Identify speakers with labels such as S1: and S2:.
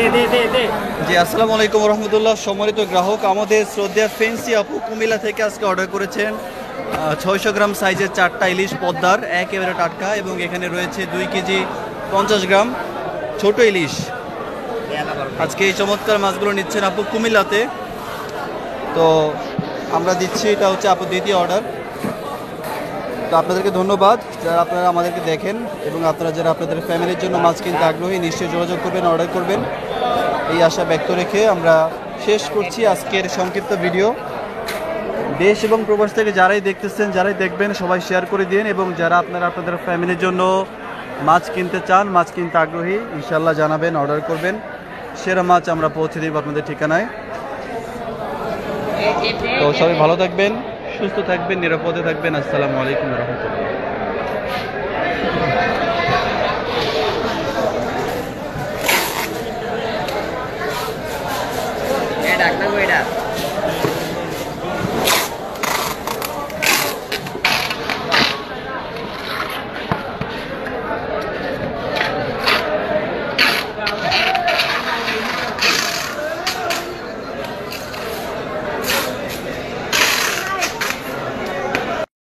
S1: জি আসসালামু আলাইকুম রহমতুল্লাহ। সম্মানিত গ্রাহক, আমাদের শ্রদ্ধা ফেন্সি আপু কুমিল্লা থেকে আজকে অর্ডার করেছেন 600 গ্রাম সাইজের 4টা ইলিশ পদ্মার একেবারে টাটকা, এবং এখানে রয়েছে 2 কেজি 50 গ্রাম ছোট ইলিশ। আজকে এই চমৎকার মাছগুলো নিচ্ছেন আপু কুমিল্লাতে, তো আমরা দিচ্ছি, এটা হচ্ছে আপু দ্বিতীয় অর্ডার। তো আপনাদেরকে ধন্যবাদ যারা আপনারা আমাদেরকে দেখেন, এবং আপনারা যারা আপনাদের ফ্যামিলির জন্য মাছ কিনতে আগ্রহী নিশ্চয়ই যোগাযোগ করবেন, অর্ডার করবেন, এই আশা ব্যক্ত রেখে আমরা শেষ করছি আজকের সংক্ষিপ্ত ভিডিও। দেশ এবং প্রবাস থেকে যারাই দেখতেছেন, যারাই দেখবেন, সবাই শেয়ার করে দিন, এবং যারা আপনারা আপনাদের ফ্যামিলির জন্য মাছ কিনতে চান, মাছ কিনতে আগ্রহী, ইনশাল্লাহ জানাবেন, অর্ডার করবেন, সেরা মাছ আমরা পৌঁছে দেব আপনাদের ঠিকানায়। তো সবাই ভালো থাকবেন, সুস্থ থাকবেন, নিরাপদে থাকবেন। আসসালামু আলাইকুম রহমতুল্লাহ।